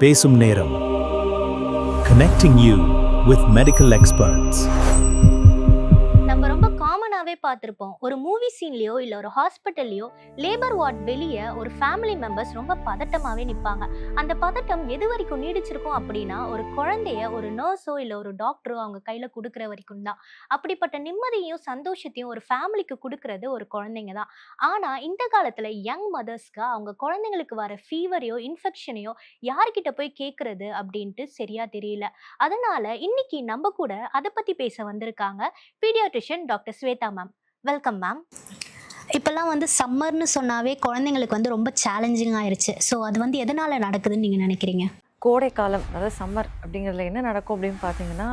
பேசும் நேரம். Connecting you with medical experts. நம்ம ரொம்ப காமனாவே பார்த்திருப்போம். ஒரு மூவி சீன்லயோ இல்ல ஒரு ஹாஸ்பிட்டல்லயோ லேபர் வார்ட் வெளிய ஒரு ஃபேமிலி மெம்பர்ஸ் ரொம்ப பதட்டமாவே நிப்பாங்க. அந்த பதட்டம் எது வரைக்கும் நீடிச்சிருக்கும் அப்படின்னா, ஒரு குழந்தைய ஒரு நர்ஸோ இல்ல ஒரு டாக்டரோ அவங்க கையில குடுக்குற வரைக்கும் தான். அப்படிப்பட்ட நிம்மதியையும் சந்தோஷத்தையும் ஒரு ஃபேமிலிக்கு குடுக்குறது ஒரு குழந்தைங்க தான். ஆனா இந்த காலத்துல யங் மதர்ஸ்க்கு அவங்க குழந்தைங்களுக்கு வர ஃபீவரையோ இன்ஃபெக்ஷனையோ யார்கிட்ட போய் கேட்கறது அப்படின்ட்டு சரியா தெரியல. அதனால இன்னைக்கு நம்ம கூட அதை பத்தி பேச வந்திருக்காங்க paediatrician doctor Shweta ma'am. Welcome ma'am. இப்போல்லாம் சம்மர்னு சொன்னாவே குழந்தைங்களுக்கு ரொம்ப சேலஞ்சிங் ஆயிருச்சு. ஸோ அது எதனால நடக்குதுன்னு நீங்க நினைக்கிறீங்க? கோடை காலம் அதாவது சம்மர் அப்படிங்கிறதுல என்ன நடக்கும் அப்படின்னு பார்த்தீங்கன்னா,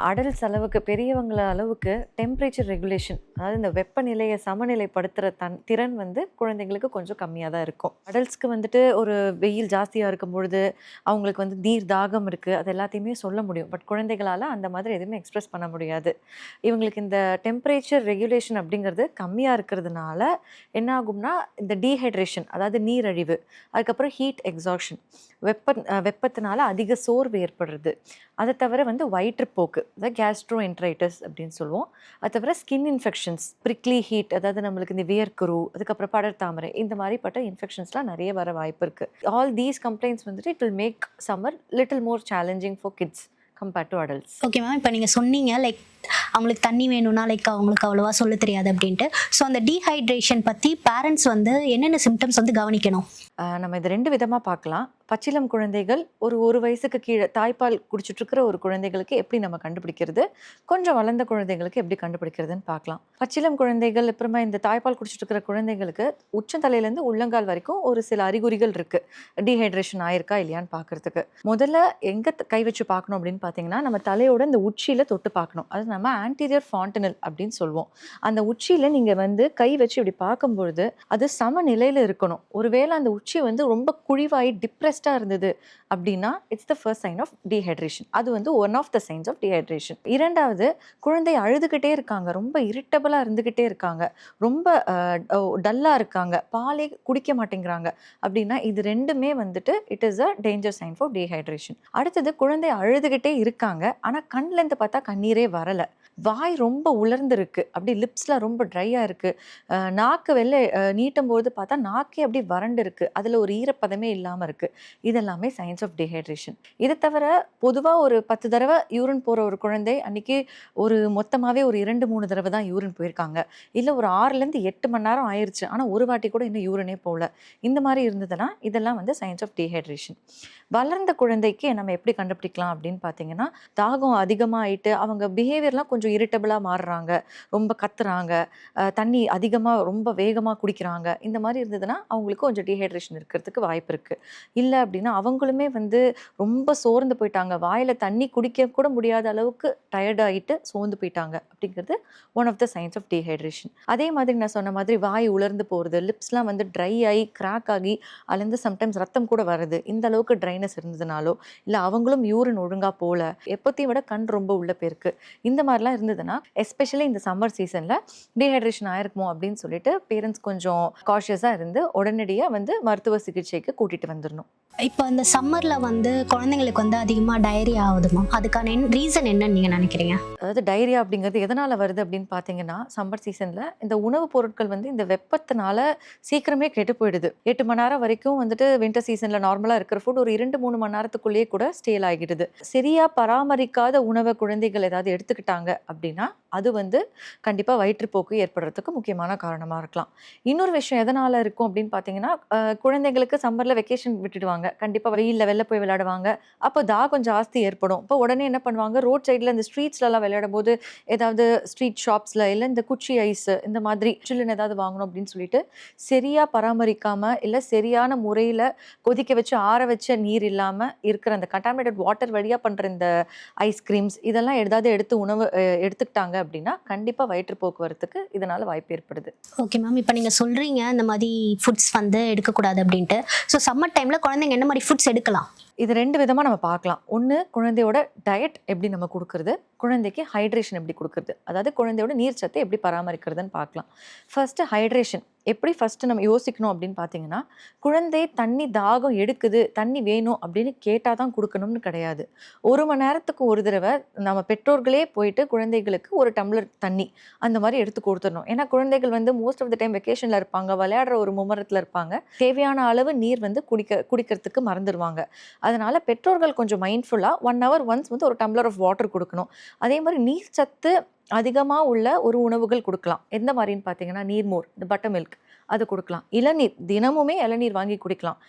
அடல்ட்ஸ் அளவுக்கு பெரியவங்கள அளவுக்கு டெம்பரேச்சர் ரெகுலேஷன், அதாவது இந்த வெப்பநிலையை சமநிலைப்படுத்துகிற திறன் குழந்தைங்களுக்கு கொஞ்சம் கம்மியாக தான் இருக்கும். அடல்ட்ஸ்க்கு ஒரு வெயில் ஜாஸ்தியாக இருக்கும் பொழுது அவங்களுக்கு நீர் தாகம் இருக்குது, அது எல்லாத்தையுமே சொல்ல முடியும். பட் குழந்தைகளால் அந்த மாதிரி எதுவுமே எக்ஸ்ப்ரெஸ் பண்ண முடியாது. இவங்களுக்கு இந்த டெம்பரேச்சர் ரெகுலேஷன் அப்படிங்கிறது கம்மியாக இருக்கிறதுனால என்ன ஆகும்னா, இந்த டீஹைட்ரேஷன் அதாவது நீரழிவு, அதுக்கப்புறம் ஹீட் எக்ஸாஷன், வெப்பத்தினால அதிக சோர்வு ஏற்படுறது, அதை தவிர வயிற்றுப்போக்கு அதாவது கேஸ்ட்ரோ என்ட்ரைட்டிஸ் அப்படின்னு சொல்லுவோம். அது தவிர ஸ்கின் இன்ஃபெக்ஷன்ஸ், ப்ரிக்லி ஹீட், அதாவது நம்மளுக்கு இந்த வியர்க்குரு, அதுக்கப்புறம் படர்தாமரை, இந்த மாதிரிப்பட்ட இன்ஃபெக்ஷன்ஸ்லாம் நிறைய வர வாய்ப்பு இருக்குது. All these complaints it will make summer little more challenging for kids compared to adults. Okay ma'am, இப்போ நீங்கள் சொன்னீங்க அவங்களுக்கு தண்ணி வேணும்னா அவங்களுக்கு அவ்வளோவா சொல்ல தெரியாது அப்படின்ட்டு. ஸோ அந்த டீஹைட்ரேஷன் பற்றி பேரண்ட்ஸ் என்னென்ன சிம்டம்ஸ் கவனிக்கணும்? நம்ம இது 2 விதமாக பார்க்கலாம். பச்சிளம் குழந்தைகள் ஒரு வயசுக்கு கீழே தாய்ப்பால் குடிச்சிட்ருக்கிற ஒரு குழந்தைகளுக்கு எப்படி நம்ம கண்டுபிடிக்கிறது, கொஞ்சம் வளர்ந்த குழந்தைகளுக்கு எப்படி கண்டுபிடிக்கிறதுன்னு பார்க்கலாம். பச்சிளம் குழந்தைகள் அப்புறமா இந்த தாய்ப்பால் குடிச்சிட்ருக்கிற குழந்தைகளுக்கு உச்சந்தலையிலேருந்து உள்ளங்கால் வரைக்கும் ஒரு சில அறிகுறிகள் இருக்குது, டீஹைட்ரேஷன் ஆயிருக்கா இல்லையான்னு பார்க்குறதுக்கு. முதல்ல எங்கே கை வச்சு பார்க்கணும் அப்படின்னு பார்த்தீங்கன்னா, நம்ம தலையோட இந்த உச்சியில் தொட்டு பார்க்கணும். அது நம்ம ஆன்டீரியர் ஃபாண்டனல் அப்படின்னு சொல்லுவோம். அந்த உச்சியில் நீங்கள் கை வச்சு இப்படி பார்க்கும்பொழுது அது சமநிலையில் இருக்கணும். ஒருவேளை அந்த உச்சி ரொம்ப குழிவாகி டிப்ரெஸ்டாக இருந்தது அப்படின்னா it's the first sign of dehydration. அது one of the signs of dehydration. இரண்டாவது, குழந்தை அழுதுகிட்டே இருக்காங்க, ரொம்ப இரிட்டபிளாக இருந்துக்கிட்டே இருக்காங்க, ரொம்ப டல்லாக இருக்காங்க, பாலே குடிக்க மாட்டேங்கிறாங்க அப்படின்னா இது ரெண்டுமே it is a danger sign for dehydration. அடுத்தது, குழந்தை அழுதுகிட்டே இருக்காங்க ஆனால் கண்லேருந்து பார்த்தா கண்ணீரே வரலை, வாய் ரொம்ப உலர்ந்துருக்கு, அப்படி லிப்ஸ்லாம் ரொம்ப ட்ரையாக இருக்குது, நாக்கு வெளில நீட்டும் போது பார்த்தா நாக்கே அப்படி வறண்டு இருக்குது, அதில் ஒரு ஈரப்பதமே இல்லாமல் இருக்குது. இதெல்லாமே சைன்ஸ் ஆஃப் டீஹைட்ரேஷன். இதை தவிர பொதுவாக ஒரு 10 தடவை யூரின் போகிற ஒரு குழந்தை அன்றைக்கி மொத்தமாகவே ஒரு 2-3 தடவை தான் யூரின் போயிருக்காங்க, இல்லை ஒரு 6லேருந்து 8 மணி நேரம் ஆயிடுச்சு ஆனால் ஒரு வாட்டி கூட இன்னும் யூரினே போகல, இந்த மாதிரி இருந்ததுன்னா இதெல்லாம் சைன்ஸ் ஆஃப் டீஹைட்ரேஷன். வளர்ந்த குழந்தைக்கு நம்ம எப்படி கண்டுபிடிக்கலாம் அப்படின்னு பார்த்தீங்கன்னா, தாகம் அதிகமாகிட்டு அவங்க பிஹேவியர்லாம் கொஞ்சம் இரிட்டபிளாக மாறுறாங்க, ரொம்ப கத்துறாங்க, தண்ணி அதிகமாக ரொம்ப வேகமாக குடிக்கிறாங்க, இந்த மாதிரி இருந்ததுன்னா அவங்களுக்கு கொஞ்சம் டீஹைட்ரேஷன் இருக்கிறதுக்கு வாய்ப்பு இருக்குது. இல்லை அப்படின்னா அவங்களுமே ரொம்ப சோர்ந்து போயிட்டாங்க, வாயில் தண்ணி குடிக்க கூட முடியாத அளவுக்கு டயர்டாகிட்டு சோர்ந்து போயிட்டாங்க அப்படிங்கிறது one of the signs of dehydration. அதே மாதிரி நான் சொன்ன மாதிரி வாய் உலர்ந்து போகிறது, லிப்ஸ்லாம் ட்ரை ஆகி கிராக் ஆகி அதுலேருந்து சம்டைம்ஸ் ரத்தம் கூட வருது, இந்த அளவுக்கு ட்ரைனஸ் இருந்ததுனாலோ இல்லை அவங்களும் யூரின் ஒழுங்காக போகல, எப்போத்தையும் விட கண் ரொம்ப உள்ள போயிருக்கு, இந்த மாதிரிலாம் இருந்ததுன்னா எஸ்பெஷலி இந்த சம்மர் சீசனில் டீஹைட்ரேஷன் ஆயிருக்குமோ அப்படின்னு சொல்லிட்டு பேரண்ட்ஸ் கொஞ்சம் காஷியஸாக இருந்து உடனடியாக மருத்துவ சிகிச்சைக்கு கூட்டிகிட்டு வந்துடணும். இப்போ இந்த சம்மரில் குழந்தைங்களுக்கு அதிகமாக டயரியா ஆகுதுமா, அதுக்கான ரீசன் என்னன்னு நீங்கள் நினைக்கிறீங்க? அதாவது டயரியா அப்படிங்கிறது எதனால் வருது அப்படின்னு பார்த்தீங்கன்னா, சம்மர் சீசனில் இந்த உணவுப் பொருட்கள் இந்த வெப்பத்தினால சீக்கிரமே கெட்டு போயிடுது. 8 மணி நேரம் வரைக்கும் வின்டர் சீசனில் நார்மலாக இருக்கிற ஃபுட் ஒரு 2-3 மணி நேரத்துக்குள்ளேயே கூட ஸ்டேல் ஆகிடுது. சரியாக பராமரிக்காத உணவை குழந்தைகள் ஏதாவது எடுத்துக்கிட்டாங்க அப்படின்னா அது கண்டிப்பாக வயிற்றுப்போக்கு ஏற்படுறதுக்கு முக்கியமான காரணமாக இருக்கலாம். இன்னொரு விஷயம் எதனால் இருக்கும் அப்படின்னு பார்த்தீங்கன்னா, குழந்தைங்களுக்கு சம்மரில் வெக்கேஷன் விட்டுடுவாங்க, கண்டிப்பாக வெயிலில் வெளில போய் விளையாடுவாங்க, அப்போ தாகம் ஜாஸ்தி ஏற்படும். இப்போ உடனே என்ன பண்ணுவாங்க, ரோட் சைடில் இந்த ஸ்ட்ரீட்ஸ்லலாம் விளையாடும் போது ஏதாவது ஸ்ட்ரீட் ஷாப்ஸில் இல்லை இந்த குச்சி ஐஸ் இந்த மாதிரி சில்லுன்னு ஏதாவது வாங்கணும் அப்படின்னு சொல்லிட்டு சரியாக பராமரிக்காமல் இல்லை சரியான முறையில் கொதிக்க வச்சு ஆற வச்ச நீர் இல்லாமல் இருக்கிற அந்த கண்டாமினேட்டட் வாட்டர் வழியாக பண்ணுற இந்த ஐஸ்கிரீம்ஸ் இதெல்லாம் ஏதாவது உணவு எடுத்துக்கிட்டாங்க அப்படின்னா கண்டிப்பாக வயிற்றுப்போக்கு வரத்துக்கு இதனால் வாய்ப்பு ஏற்படுது. ஓகே மேம், இப்போ நீங்கள் சொல்கிறீங்க இந்த மாதிரி ஃபுட்ஸ் எடுக்கக்கூடாது அப்படின்ட்டு. ஸோ சம்மர் டைமில் குழந்தைங்க என்ன மாதிரி ஃபுட்ஸ் எடுக்கலாம்? இது 2 விதமாக நம்ம பார்க்கலாம். ஒன்று, குழந்தையோட டயட் எப்படி நம்ம கொடுக்குறது, குழந்தைக்கு ஹைட்ரேஷன் எப்படி கொடுக்குறது, அதாவது குழந்தையோட நீர் சத்தை எப்படி பராமரிக்கிறதுன்னு பார்க்கலாம். ஃபர்ஸ்ட்டு ஹைட்ரேஷன் எப்படி ஃபஸ்ட்டு நம்ம யோசிக்கணும் அப்படின்னு பார்த்தீங்கன்னா, குழந்தை தண்ணி தாகம் எடுக்குது, தண்ணி வேணும் அப்படின்னு கேட்டால் தான் கொடுக்கணும்னு கிடையாது. 1 மணி நேரத்துக்கு ஒரு தடவை நம்ம பெற்றோர்களே போயிட்டு குழந்தைகளுக்கு 1 டம்ளர் தண்ணி அந்த மாதிரி எடுத்து கொடுத்துடணும். ஏன்னா குழந்தைகள் வந்து மோஸ்ட் ஆஃப் த டைம் வெக்கேஷனில் இருப்பாங்க, விளையாடுற ஒரு மும்முரத்தில் இருப்பாங்க. தேவையான அளவு நீர் வந்து குடிக்கிறதுக்கு மறந்துடுவாங்க. அதனால பெற்றோர்கள் கொஞ்சம் மைண்ட்ஃபுல்லாக 1 ஹவர் ஒன்ஸ் வந்து 1 டம்ளர் ஆஃப் வாட்டர் கொடுக்கணும். அதே மாதிரி நீர் சத்து அதிகமாக உள்ள ஒரு உணவுகள் கொடுக்கலாம். எந்த மாதிரின்னு பார்த்தீங்கன்னா, நீர்மோர், இந்த பட்டர் மில்க் அது கொடுக்கலாம். இளநீர், தினமுமே இளநீர் வாங்கி குடிக்கலாம்.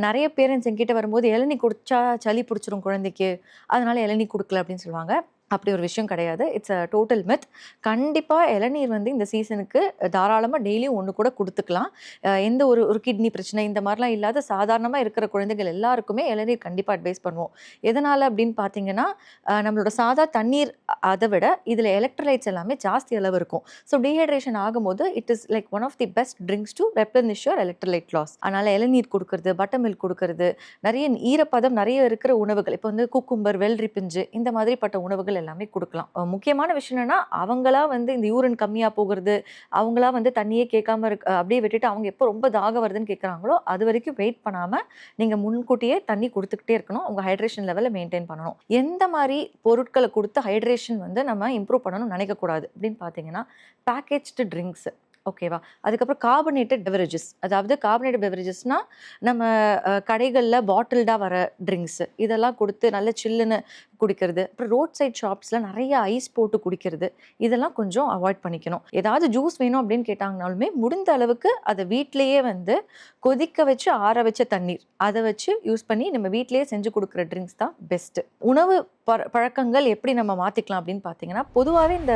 நிறைய பேரண்ட்ஸ் என்கிட்ட வரும்போது இளநீர் குடிச்சா சளி பிடிச்சிரும் குழந்தைக்கு, அதனால இளநீர் கொடுக்கல அப்படின்னு சொல்லுவாங்க. அப்படி ஒரு விஷயம் கிடையாது. It's a total myth. கண்டிப்பாக இளநீர் வந்து இந்த சீசனுக்கு தாராளமாக டெய்லியும் 1 கூட கொடுத்துக்கலாம். எந்த ஒரு கிட்னி பிரச்சனை இந்த மாதிரிலாம் இல்லாத சாதாரணமாக இருக்கிற குழந்தைகள் எல்லாருக்குமே இளநீர் கண்டிப்பாக அட்வைஸ் பண்ணுவோம். எதனால் அப்படின்னு பார்த்தீங்கன்னா, நம்மளோட சாதா தண்ணீர் அதை விட இதில் எலக்ட்ரோலைட்ஸ் எல்லாமே ஜாஸ்தி அளவு இருக்கும். ஸோ டீஹைட்ரேஷன் ஆகும்போது it is like one of the best drinks to replenish your electrolyte loss. அதனால் இளநீர் கொடுக்கறது, பட்டர் மில்க் கொடுக்கறது, நிறைய ஈரப்பதம் நிறைய இருக்கிற உணவுகள், இப்போ வந்து குக்கும்பர், வெள்ளரி பிஞ்சு இந்த மாதிரிப்பட்ட உணவுகள் எல்லாமே கொடுக்கலாம். முக்கியமான விஷயம் என்னன்னா, அவங்களா வந்து இந்த யூரின் கம்மியா போகிறது, அவங்களா வந்து தண்ணியே கேட்காம அப்படியே விட்டுட்டு அவங்க எப்போ ரொம்ப தாகம் வருதுன்னு கேட்குறாங்களோ அது வரைக்கும் வெயிட் பண்ணாம நீங்க முன்கூட்டியே தண்ணி கொடுத்துக்கிட்டே இருக்கணும். உங்க ஹைட்ரேஷன் லெவலை மெயின்டைன் பண்ணணும். எந்த மாதிரி பொருட்களை கொடுத்து ஹைட்ரேஷன் வந்து நம்ம இம்ப்ரூவ் பண்ணணும்னு நினைக்கக்கூடாது அப்படின்னு பார்த்தீங்கன்னா, பேக்கேஜ்டு ட்ரிங்க்ஸ், ஓகேவா? அதுக்கப்புறம் கார்பனேட்டட் பெவரேஜஸ், அதாவது கார்பனேட்டட் பெவரேஜஸ்னால் நம்ம கடைகளில் பாட்டில்டாக வர ட்ரிங்க்ஸு இதெல்லாம் கொடுத்து நல்ல சில்லுன்னு குடிக்கிறது. அப்புறம் ரோட் சைட் ஷாப்ஸில் நிறைய ஐஸ் போட்டு குடிக்கிறது, இதெல்லாம் கொஞ்சம் அவாய்ட் பண்ணிக்கணும். ஏதாவது ஜூஸ் வேணும் அப்படின்னு கேட்டாங்கனாலுமே முடிந்த அளவுக்கு அதை வீட்டிலையே வந்து கொதிக்க வச்சு ஆற வச்ச தண்ணீர் அதை வச்சு யூஸ் பண்ணி நம்ம வீட்டிலேயே செஞ்சு கொடுக்குற ட்ரிங்க்ஸ் தான் பெஸ்ட்டு. உணவு பழக்கங்கள் எப்படி நம்ம மாற்றிக்கலாம் அப்படின்னு பார்த்தீங்கன்னா, பொதுவாகவே இந்த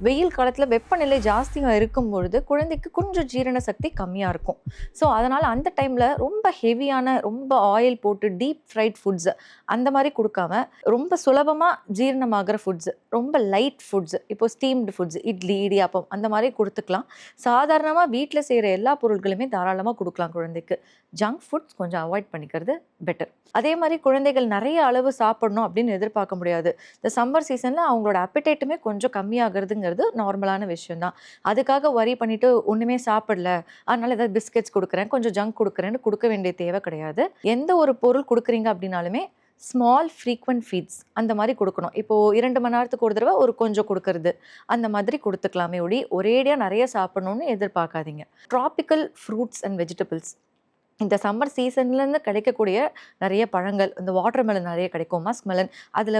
வெயில் காலத்தில் வெப்பநிலை ஜாஸ்தியாக இருக்கும் பொழுது குழந்தைக்கு கொஞ்சம் ஜீரண சக்தி கம்மியாக இருக்கும். ஸோ அதனால் அந்த டைமில் ரொம்ப ஹெவியான, ரொம்ப ஆயில் போட்டு டீப் ஃப்ரைட் ஃபுட்ஸ் அந்த மாதிரி கொடுக்காம ரொம்ப சுலபமாக ஜீரணமாகிற ஃபுட்ஸ், ரொம்ப லைட் ஃபுட்ஸ், இப்போ ஸ்டீம்டு ஃபுட்ஸ், இட்லி, இடியாப்பம் அந்த மாதிரி கொடுத்துக்கலாம். சாதாரணமாக வீட்டில் செய்கிற எல்லா பொருட்களுமே தாராளமாக கொடுக்கலாம் குழந்தைக்கு. ஜங்க் ஃபுட்ஸ் கொஞ்சம் அவாய்ட் பண்ணிக்கிறது பெட்டர். அதே மாதிரி குழந்தைகள் நிறைய அளவு சாப்பிடணும் அப்படின்னு எதிர்பார்க்க முடியாது. இந்த சம்மர் சீசனில் அவங்களோட அப்படைட்டுமே கொஞ்சம் கம்மியாகிறதுங்கிறது நார்மலான விஷயம்தான். அதுக்காக வரி பண்ணிட்டு ஒன்றுமே சாப்பிடல, அதனால ஏதாவது பிஸ்கெட்ஸ் கொடுக்குறேன், கொஞ்சம் ஜங்க் கொடுக்குறேன்னு கொடுக்க வேண்டிய தேவை கிடையாது. எந்த ஒரு பொருள் கொடுக்குறீங்க அப்படின்னாலுமே ஸ்மால் ஃப்ரீக்வெண்ட் ஃபீட்ஸ் அந்த மாதிரி கொடுக்கணும். இப்போது 2 மணி நேரத்துக்கு ஒரு தடவை ஒரு கொஞ்சம் கொடுக்கறது அந்த மாதிரி கொடுத்துக்கலாமே ஒழி ஒரேடியாக நிறைய சாப்பிடணும்னு எதிர்பார்க்காதீங்க. ட்ராபிக்கல் ஃப்ரூட்ஸ் அண்ட் வெஜிடபிள்ஸ், இந்த சம்மர் சீசன்லேருந்து கிடைக்கக்கூடிய நிறைய பழங்கள், இந்த வாட்டர் மெலன் நிறைய கிடைக்கும், மஸ்க் மெலன், அதில்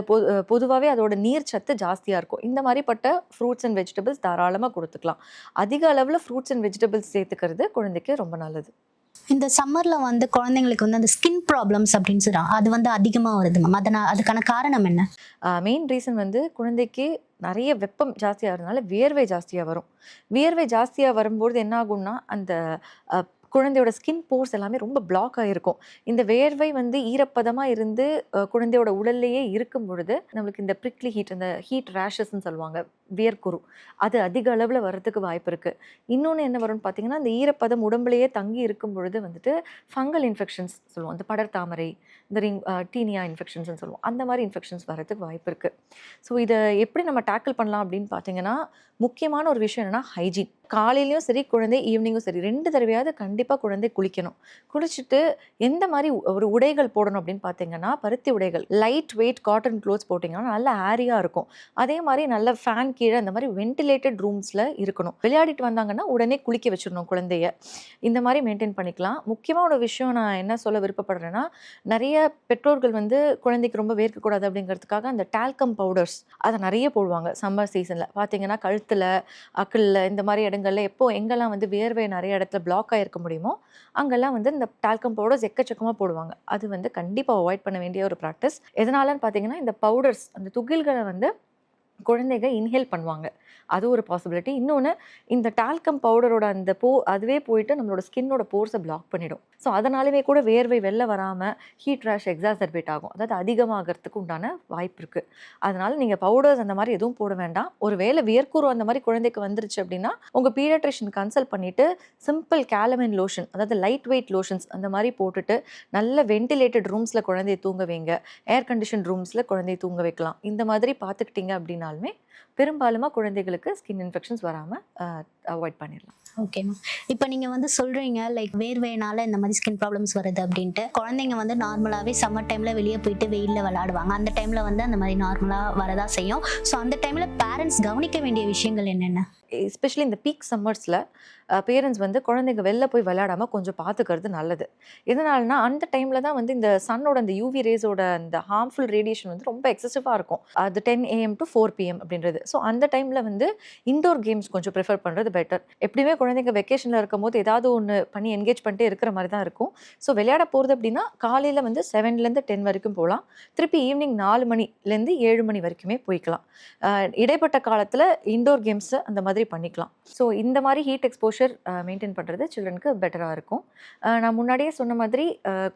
பொதுவாகவே அதோட நீர் சத்து ஜாஸ்தியாக இருக்கும். இந்த மாதிரிப்பட்ட ஃப்ரூட்ஸ் அண்ட் வெஜிடபிள்ஸ் தாராளமாக கொடுத்துக்கலாம். அதிக அளவில் ஃப்ரூட்ஸ் அண்ட் வெஜிடபிள்ஸ் சேர்த்துக்கிறது குழந்தைக்கு ரொம்ப நல்லது. இந்த சம்மர்ல வந்து குழந்தைங்களுக்கு வந்து அந்த ஸ்கின் ப்ராப்ளம்ஸ் அப்படின்னு சொல்றாங்க, அது வந்து அதிகமாக வருது மேம். அதுக்கான காரணம் என்ன? மெயின் ரீசன் வந்து குழந்தைக்கு நிறைய வெப்பம் ஜாஸ்தியாகிறதுனால வேர்வை ஜாஸ்தியாக வரும். வேர்வை ஜாஸ்தியாக வரும்போது என்ன ஆகும்னா, அந்த குழந்தையோட ஸ்கின் போர்ஸ் எல்லாமே ரொம்ப பிளாக் ஆகிருக்கும். இந்த வேர்வை வந்து ஈரப்பதமாக இருந்து குழந்தையோட உடல்லையே இருக்கும் பொழுது நம்மளுக்கு இந்த ப்ரிக்லி ஹீட், இந்த ஹீட் ரேஷஸ்ன்னு சொல்லுவாங்க, வியர்க்குரு, அது அதிக அளவில் வர்றதுக்கு வாய்ப்பு இருக்குது. இன்னொன்று என்ன வரும்னு பார்த்தீங்கன்னா, இந்த ஈரப்பதம் உடம்புலையே தங்கி இருக்கும் பொழுது வந்துட்டு ஃபங்கல் இன்ஃபெக்ஷன்ஸ் சொல்லுவோம், இந்த படர்தாமரை, இந்த டீனியா இன்ஃபெக்ஷன்ஸ்னு சொல்லுவோம், அந்த மாதிரி இன்ஃபெக்ஷன்ஸ் வர்றதுக்கு வாய்ப்பு இருக்குது. ஸோ இதை எப்படி நம்ம டேக்கிள் பண்ணலாம் அப்படின்னு பார்த்தீங்கன்னா, முக்கியமான ஒரு விஷயம் என்னென்னா ஹைஜீன். காலையிலையும் சரி, குழந்தை ஈவினிங்கும் சரி, 2 தடவையாவது கண்டிப்பாக குழந்தை குளிக்கணும். குளிச்சுட்டு எந்த மாதிரி ஒரு உடைகள் போடணும் அப்படின்னு பார்த்தீங்கன்னா, பருத்தி உடைகள், லைட் வெயிட் காட்டன் க்ளோத்ஸ் போட்டிங்கன்னா நல்ல ஏரியாக இருக்கும். அதே மாதிரி நல்ல ஃபேன் கீழே அந்த மாதிரி வென்டிலேட்டட் ரூம்ஸில் இருக்கணும். விளையாடிட்டு வந்தாங்கன்னா உடனே குளிக்க வச்சிடணும் குழந்தைய. இந்த மாதிரி மெயின்டைன் பண்ணிக்கலாம். முக்கியமான ஒரு விஷயம் நான் என்ன சொல்ல விருப்பப்படுறேன்னா, நிறைய பெற்றோர்கள் வந்து குழந்தைக்கு ரொம்ப வேர்க்கக்கூடாது அப்படிங்கிறதுக்காக அந்த டால்கம் பவுடர்ஸ் அதை நிறைய போடுவாங்க. சம்மர் சீசனில் பார்த்தீங்கன்னா கழுத்தில், அக்கிளில், இந்த மாதிரி இடங்கள்ல எங்கெல்லாம் வந்து வேர்வை நிறைய இடத்துல பிளாக் ஆகிருக்க முடியுமோ அங்கெல்லாம் வந்து இந்த டால்கம் பவுடர்ஸ் எக்கச்சக்கமாக போடுவாங்க. அது வந்து கண்டிப்பாக அவாய்ட் பண்ண வேண்டிய ஒரு ப்ராக்டிஸ். எதனாலன்னு பார்த்தீங்கன்னா, இந்த பவுடர்ஸ், அந்த துகில்களை வந்து குழந்தைகள் இன்ஹேல் பண்ணுவாங்க, அது ஒரு பாசிபிலிட்டி. இன்னொன்று, இந்த டால்கம் பவுடரோட அந்த அதுவே போயிட்டு நம்மளோட ஸ்கின்னோட போர்ஸை பிளாக் பண்ணிடும். ஸோ அதனாலவே கூட வேர்வை வெளில வராமல் ஹீட் ரேஷ் எக்ஸாசர்பேட் ஆகும், அதாவது அதிகமாகிறதுக்கு உண்டான வாய்ப்பு இருக்குது. அதனால் நீங்கள் பவுடர்ஸ் அந்த மாதிரி எதுவும் போட வேண்டாம். ஒரு வேளை வியர்க்குரு அந்த மாதிரி குழந்தைக்கு வந்துருச்சு அப்படின்னா உங்கள் பீடியாட்ரிஷியன் கன்சல்ட் பண்ணிவிட்டு சிம்பிள் கேலமைன் லோஷன், அதாவது லைட் வெயிட் லோஷன்ஸ் அந்த மாதிரி போட்டுட்டு நல்ல வென்டிலேட்டட் ரூம்ஸில் குழந்தைய தூங்க வைங்க, ஏர் கண்டிஷன் ரூம்ஸில் குழந்தைய தூங்க வைக்கலாம். இந்த மாதிரி பார்த்துக்கிட்டிங்க அப்படின்னாலுமே பெரும்பாலுமா குழந்தைகளுக்கு ஸ்கின் இன்ஃபெக்ஷன்ஸ் வராமல் அவாய்ட் பண்ணிடலாம். Okay ma'am. இப்போ நீங்கள் வந்து சொல்கிறீங்க லைக் வேர்வையினால இந்த மாதிரி ஸ்கின் ப்ராப்ளம்ஸ் வருது அப்படின்ட்டு. குழந்தைங்க வந்து நார்மலாகவே சம்மர் டைமில் வெளியே போயிட்டு வெயிலில் விளையாடுவாங்க. அந்த டைமில் வந்து அந்த மாதிரி நார்மலாக வரதா செய்யும். ஸோ அந்த டைமில் பேரண்ட்ஸ் கவனிக்க வேண்டிய விஷயங்கள் என்னென்ன? எஸ்பெஷலி இந்த பீக் சம்மர்ஸில் பேரண்ட்ஸ் வந்து குழந்தைங்க வெளில போய் விளையாடாமல் கொஞ்சம் பார்த்துக்கிறது நல்லது. எதனாலனா அந்த டைமில் தான் வந்து இந்த சன்னோட அந்த யூவி ரேஸோட அந்த ஹார்ம்ஃபுல் ரேடியேஷன் வந்து ரொம்ப எக்ஸசிவாக இருக்கும். அது 10 AM to 4 PM அப்படின்றது. ஸோ அந்த டைமில் வந்து இண்டோர் கேம்ஸ் கொஞ்சம் ப்ரிஃபர் பண்ணுறது பெட்டர். எப்படியுமே குழந்தைங்க வெக்கேஷனில் இருக்கும் போது ஏதாவது ஒன்று பண்ணி என்கேஜ் பண்ணிட்டே இருக்கிற மாதிரி தான் இருக்கும். ஸோ விளையாட போகிறது அப்படின்னா காலையில் வந்து 7லேருந்து 10 வரைக்கும் போகலாம். திருப்பி ஈவினிங் 4 மணிலேருந்து 7 மணி வரைக்குமே போய்க்கலாம். இடைப்பட்ட காலத்தில் இண்டோர் கேம்ஸை அந்த மாதிரி பண்ணிக்கலாம். ஸோ இந்த மாதிரி ஹீட் எக்ஸ்போஷர் மெயின்டைன் பண்ணுறது சில்ட்ரனுக்கு பெட்டராக இருக்கும். நான் முன்னாடியே சொன்ன மாதிரி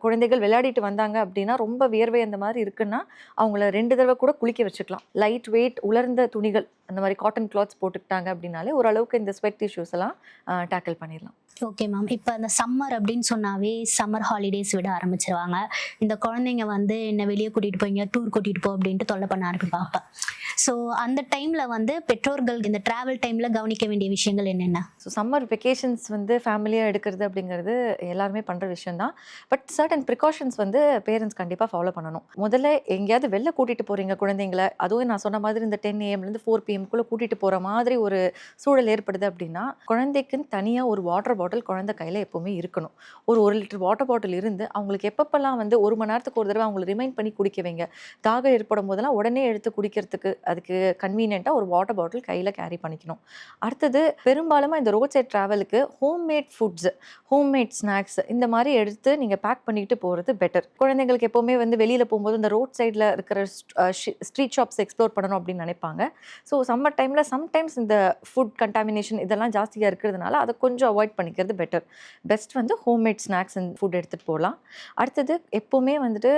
குழந்தைகள் விளையாடிட்டு வந்தாங்க அப்படின்னா ரொம்ப வியர்வை அந்த மாதிரி இருக்குன்னா அவங்கள 2 தடவை கூட குளிக்க வச்சுக்கலாம். லைட் வெயிட் உலர்ந்த துணிகள் அந்த மாதிரி காட்டன் கிளாத்ஸ் போட்டுக்கிட்டாங்க அப்படின்னாலே ஓரளவுக்கு இந்த ஸ்வெட் இஷ்யூஸ் எல்லாம் டேக்கிள் பண்ணிடலாம். Okay ma'am. இப்போ அந்த சம்மர் அப்படின்னு சொன்னாவே சம்மர் ஹாலிடேஸ் விட ஆரம்பிச்சிருவாங்க. இந்த குழந்தைங்க வந்து என்ன வெளியே கூட்டிகிட்டு போய்ங்க, டூர் கூட்டிகிட்டு போ அப்படின்ட்டு தொல்லை பண்ண ஆரம்பிப்பாங்க. ஸோ அந்த டைமில் வந்து பெற்றோர்கள் இந்த ட்ராவல் டைமில் கவனிக்க வேண்டிய விஷயங்கள் என்னென்ன? ஸோ சம்மர் வெக்கேஷன்ஸ் வந்து ஃபேமிலியாக எடுக்கிறது அப்படிங்கிறது எல்லாருமே பண்ணுற விஷயந்தான். பட் சர்டன் ப்ரிகாஷன்ஸ் வந்து பேரண்ட்ஸ் கண்டிப்பாக ஃபாலோ பண்ணணும். முதல்ல எங்கேயாவது வெளில கூட்டிகிட்டு போகிறீங்க குழந்தைங்கள, அதுவும் நான் சொன்ன மாதிரி இந்த 10 AM to 4 PM கூட்டிகிட்டு போகிற மாதிரி ஒரு சூழல் ஏற்படுது அப்படின்னா குழந்தைக்குன்னு தனியாக ஒரு வாட்டர் பாட்டில் குழந்தை கையில் எப்போவுமே இருக்கணும். ஒரு 1 லிட்டர் வாட்டர் பாட்டில் இருந்து அவங்களுக்கு எப்பப்பெல்லாம் வந்து 1 மணி நேரத்துக்கு ஒரு தடவை அவங்களை ரிமைண்ட் பண்ணி குடிக்க வைங்க. தாகம் ஏற்படும் போதெல்லாம் உடனே எடுத்து குடிக்கிறதுக்கு அதுக்கு கன்வீனியண்ட்டாக ஒரு வாட்டர் பாட்டில் கையில் கேரி பண்ணிக்கணும். அடுத்தது பெரும்பாலும் இந்த ரோட் சைட் ட்ராவலுக்கு ஹோம்மேட் ஃபுட்ஸ், ஹோம்மேட் ஸ்நாக்ஸ் இந்த மாதிரி எடுத்து நீங்கள் பேக் பண்ணிட்டு போகிறது பெட்டர். குழந்தைங்களுக்கு எப்போவுமே வந்து வெளியில் போகும்போது இந்த ரோட் சைடில் இருக்கிற ஸ்ட்ரீட் ஷாப்ஸ் எக்ஸ்ப்ளோர் பண்ணணும் அப்படின்னு நினைப்பாங்க. ஸோ சம்மர் டைமில் சம்டைம்ஸ் இந்த ஃபுட் கண்டாமினேஷன் இதெல்லாம் ஜாஸ்தியாக இருக்கிறதுனால அதை கொஞ்சம் அவாய்ட் பண்ணிக்கிறது பெட்டர். பெஸ்ட் வந்து ஹோம்மேட் ஸ்நாக்ஸ் அண்ட் ஃபுட் எடுத்துகிட்டு போகலாம். அடுத்தது எப்போவுமே வந்துட்டு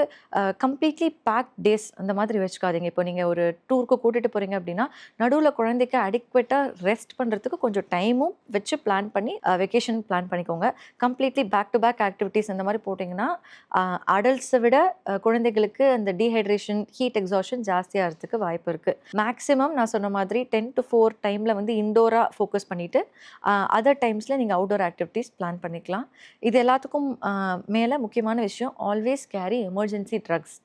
கம்ப்ளீட்லி பேக் டேஸ் அந்த மாதிரி வச்சுக்காதீங்க. இப்போ நீங்கள் ஒரு டூருக்கு கூட்டிகிட்டு போகிறீங்க அப்படின்னா நடுவில் குழந்தைக்கு அடிக்வேட்டாக ரெஸ்ட் பண்ணுறதுக்கு கொஞ்சம் டைமும் வச்சு பிளான் பண்ணி வெக்கேஷன் பிளான் பண்ணிக்கோங்க. Completely back to back activities அந்த மாதிரி போட்டிங்கன்னா அடல்ட்ஸை விட குழந்தைகளுக்கு அந்த டீஹைட்ரேஷன், ஹீட் எக்ஸாஷன் ஜாஸ்தியாகிறதுக்கு வாய்ப்பு இருக்குது. மேக்ஸிமம் நான் சொன்ன மாதிரி 10 to 4 டைமில் வந்து இண்டோராக ஃபோக்கஸ் பண்ணிவிட்டு அதர் டைம்ஸில் நீங்கள் அவுட்டோர் ஆக்டிவிட்டீஸ் பிளான் பண்ணிக்கலாம். இது எல்லாத்துக்கும் மேலே முக்கியமான விஷயம், ஆல்வேஸ் கேரி எமர்ஜென்சி ட்ரக்ஸ்.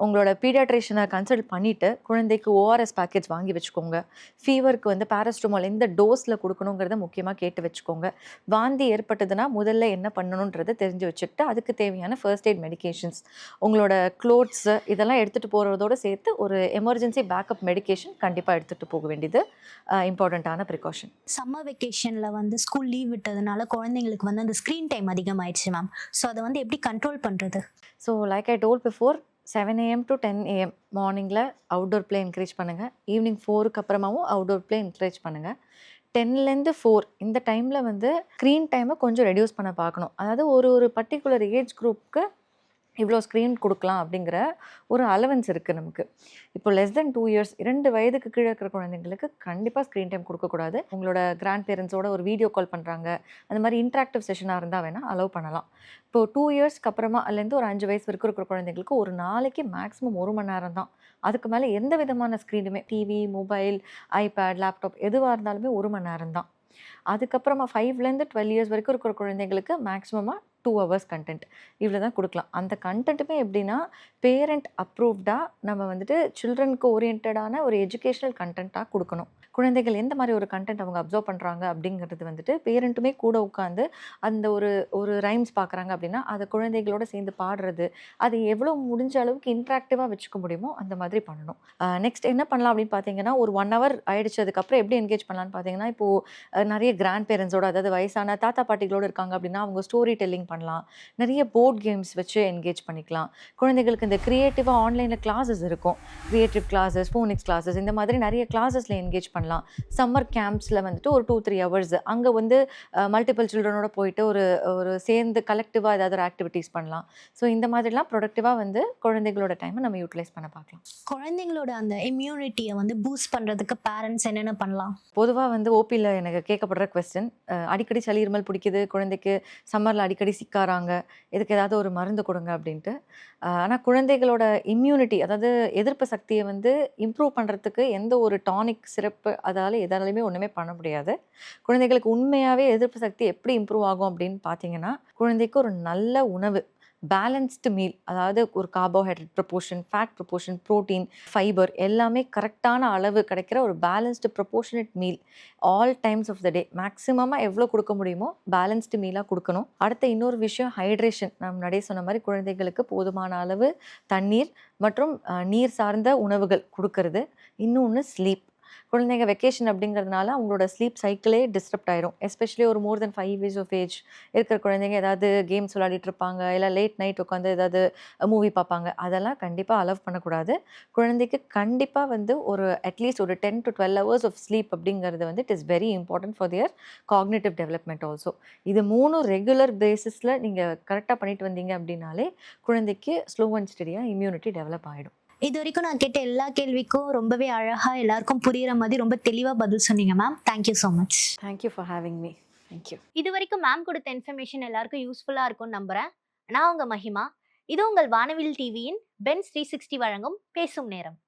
உங்களோட பீடியாட்ரிஷனை கன்சல்ட் பண்ணிவிட்டு குழந்தைக்கு ORS பேக்கேஜ் வாங்கி வச்சுக்கோங்க. ஃபீவருக்கு வந்து பேராசிட்டமால் எந்த டோஸில் கொடுக்கணுங்கிறத முக்கியமாக கேட்டு வச்சுக்கோங்க. வாந்தி ஏற்பட்டதுன்னா முதல்ல என்ன பண்ணணுன்றதை தெரிஞ்சு வச்சுக்கிட்டு அதுக்கு தேவையான ஃபர்ஸ்ட் எய்ட் மெடிகேஷன்ஸ், உங்களோட க்ளோத்ஸு இதெல்லாம் எடுத்துகிட்டு போகிறதோடு சேர்த்து ஒரு எமர்ஜென்சி பேக்கப் மெடிகேஷன் கண்டிப்பாக எடுத்துகிட்டு போக வேண்டியது இம்பார்ட்டண்ட்டான ப்ரிகாஷன். சம்மர் வெக்கேஷனில் வந்து ஸ்கூல் லீவ் விட்டதுனால குழந்தைங்களுக்கு வந்து அந்த ஸ்க்ரீன் டைம் அதிகமாகிடுச்சு மேம். ஸோ அதை வந்து எப்படி கண்ட்ரோல் பண்ணுறது? So like I told before 7 AM to 10 AM மார்னிங்கில் அவுட்டோர் ப்ளே என்கரேஜ் பண்ணுங்கள். ஈவினிங் 4க்கு அப்புறமாவும் அவுட்டோர் ப்ளே என்கரேஜ் பண்ணுங்கள். 10லேருந்து 4 இந்த டைமில் வந்து ஸ்க்ரீன் டைமை கொஞ்சம் ரெடியூஸ் பண்ண பார்க்கணும். அதாவது ஒரு பர்டிகுலர் ஏஜ் குரூப்புக்கு இவ்வளோ ஸ்க்ரீன் கொடுக்கலாம் அப்படிங்கிற ஒரு அலவன்ஸ் இருக்குது நமக்கு. இப்போ லெஸ் தென் 2 years 2 வயதுக்கு கீழே இருக்கிற குழந்தைங்களுக்கு கண்டிப்பாக ஸ்க்ரீன் டைம் கொடுக்கக்கூடாது. உங்களோட கிராண்ட் பேரண்ட்ஸோட ஒரு வீடியோ கால் பண்ணுறாங்க, அந்த மாதிரி இன்ட்ராக்டிவ் செஷனாக இருந்தால் வேணால் அலோவ் பண்ணலாம். இப்போது 2 yearsக்கு அப்புறமா அதுலேருந்து ஒரு 5 வயசு வரைக்கும் இருக்கிற குழந்தைங்களுக்கு ஒரு நாளைக்கு மேக்ஸிமம் 1 மணி நேரம் தான். அதுக்கு மேலே எந்த விதமான ஸ்க்ரீனுமே டிவி, மொபைல், ஐபேட், லேப்டாப் எதுவாக இருந்தாலுமே 1 மணி நேரம் தான். அதுக்கப்புறமா 5லேருந்து 12 years வரைக்கும் இருக்கிற குழந்தைங்களுக்கு மேக்ஸிமமாக 2 hours கண்டென்ட் இவ்வளோ தான் கொடுக்கலாம். அந்த கண்டென்ட்டுமே எப்படின்னா பேரண்ட் அப்ரூவ்டாக நம்ம வந்துட்டு சில்ட்ரனுக்கு ஓரியன்டான ஒரு எஜுகேஷ்னல் கண்டென்ட்டாக கொடுக்கணும். குழந்தைகள் எந்த மாதிரி ஒரு கண்டென்ட் அவங்க அப்சர்வ் பண்ணுறாங்க அப்படிங்கிறது வந்துட்டு பேரண்ட்டுமே கூட உட்காந்து அந்த ஒரு ரைம்ஸ் பார்க்குறாங்க அப்படின்னா அதை குழந்தைகளோட சேர்ந்து பாடுறது, அது எவ்வளோ முடிஞ்ச அளவுக்கு இன்ட்ராக்டிவாக வச்சுக்க முடியுமோ அந்த மாதிரி பண்ணணும். நெக்ஸ்ட் என்ன பண்ணலாம் அப்படின்னு பார்த்தீங்கன்னா, ஒரு 1 hour ஆயிடுச்சு அதுக்கப்புறம் எப்படி என்கேஜ் பண்ணலான்னு பார்த்தீங்கன்னா, இப்போது நிறைய கிராண்ட் பேரண்ட்ஸோட, அதாவது வயசான தாத்தா பாட்டிகளோடு இருக்காங்க அப்படின்னா அவங்க ஸ்டோரி டெல்லிங் பண்ணலாம். நிறைய போர்ட் கேம்ஸ் வச்சு என்கேஜ் பண்ணிக்கலாம். குழந்தைகளுக்கு இந்த கிரியேட்டிவாக ஆன்லைனில் கிளாஸஸ் இருக்கும், கிரியேட்டிவ் கிளாஸஸ், ஃபோனிக்ஸ் கிளாஸஸ், இந்த மாதிரி நிறைய கிளாஸஸில் என்கேஜ் பண்ணலாம். பண்ணலாம். சம்மர் கேம்ப்ஸில் வந்துட்டு ஒரு 2-3 ஹவர்ஸ் அங்கே வந்து மல்டிபிள் சில்ட்ரனோட போயிட்டு ஒரு ஒரு சேர்ந்து கலெக்டிவாக ஏதாவது ஒரு ஆக்டிவிட்டீஸ் பண்ணலாம். ஸோ இந்த மாதிரிலாம் ப்ரொடக்டிவாக வந்து குழந்தைகளோட டைமை நம்ம யூட்டிலைஸ் பண்ண பார்க்கலாம். குழந்தைங்களோட அந்த இம்யூனிட்டியை வந்து பூஸ்ட் பண்றதுக்கு பேரண்ட்ஸ் என்னென்ன பண்ணலாம்? பொதுவாக வந்து ஓபியில் எனக்கு கேட்கப்படுற கொஸ்டின், அடிக்கடி சளி இருமல் பிடிக்குது, குழந்தைக்கு சம்மரில் அடிக்கடி சிக்காராங்க, இதுக்கு ஏதாவது ஒரு மருந்து கொடுங்க அப்படின்ட்டு. ஆனால் குழந்தைகளோட இம்யூனிட்டி, அதாவது எதிர்ப்பு சக்தியை வந்து இம்ப்ரூவ் பண்ணுறதுக்கு எந்த ஒரு டானிக் சிறப்பு எதாலையுமே ஒன்றுமே பண்ண முடியாது. குழந்தைகளுக்கு உண்மையாகவே எதிர்ப்பு சக்தி எப்படி இம்ப்ரூவ் ஆகும் அப்படின்னு பார்த்தீங்கன்னா, குழந்தைக்கு ஒரு நல்ல உணவு, பேலன்ஸ்டு மீல், அதாவது ஒரு carbohydrate proportion, fat proportion, protein, fibre எல்லாமே கரெக்டான அளவு கிடைக்கிற ஒரு balanced proportionate meal all times of the day மேக்ஸிமமாக எவ்வளோ கொடுக்க முடியுமோ பேலன்ஸ்டு மீலாக கொடுக்கணும். அடுத்த இன்னொரு விஷயம் ஹைட்ரேஷன். நான் முன்னாடியே சொன்ன மாதிரி குழந்தைகளுக்கு போதுமான அளவு தண்ணீர் மற்றும் நீர் சார்ந்த உணவுகள் கொடுக்கறது. இன்னொன்று ஸ்லீப். குழந்தைங்க வெக்கேஷன் அப்படிங்கிறதுனால அவங்களோட ஸ்லீப் சைக்கிளே டிஸ்டர்ப்ட் ஆயிரும். எஸ்பெஷலி ஒரு மோர் தென் 5 இயர்ஸ் ஆஃப் ஏஜ் இருக்கிற குழந்தைங்க ஏதாவது கேம்ஸ் விளையாடிட்டு இருப்பாங்க, இல்லை லேட் நைட் உட்காந்து ஏதாவது மூவி பார்ப்பாங்க. அதெல்லாம் கண்டிப்பாக அலோவ் பண்ணக்கூடாது. குழந்தைக்கு கண்டிப்பாக வந்து ஒரு அட்லீஸ்ட் ஒரு 10 to 12 hours ஆஃப் ஸ்லீப் அப்படிங்கிறது வந்து it is very important for their cognitive development also. இது 3 ரெகுலர் பேசிஸில் நீங்கள் கரெக்டாக பண்ணிட்டு வந்தீங்க அப்படின்னாலே குழந்தைக்கு ஸ்லோ அண்ட் ஸ்டெடியாக இம்யூனிட்டி டெவலப் ஆகிடும். இது வரைக்கும் நான் கேட்ட எல்லா கேள்விக்கும் ரொம்பவே அழகா எல்லாருக்கும் புரியுற மாதிரி ரொம்ப தெளிவா பதில் சொன்னீங்க ma'am. Thank you so much. Thank you for having me. Thank you. இது வரைக்கும் மேம் கொடுத்த இன்ஃபர்மேஷன் எல்லாருக்கும் யூஸ்ஃபுல்லா இருக்கும்னு நம்புறேன். நான் உங்க மஹிமா. இது உங்கள் வானவில் டிவியின் பென்ஸ் 360 வழங்கும் பேசும் நேரம்.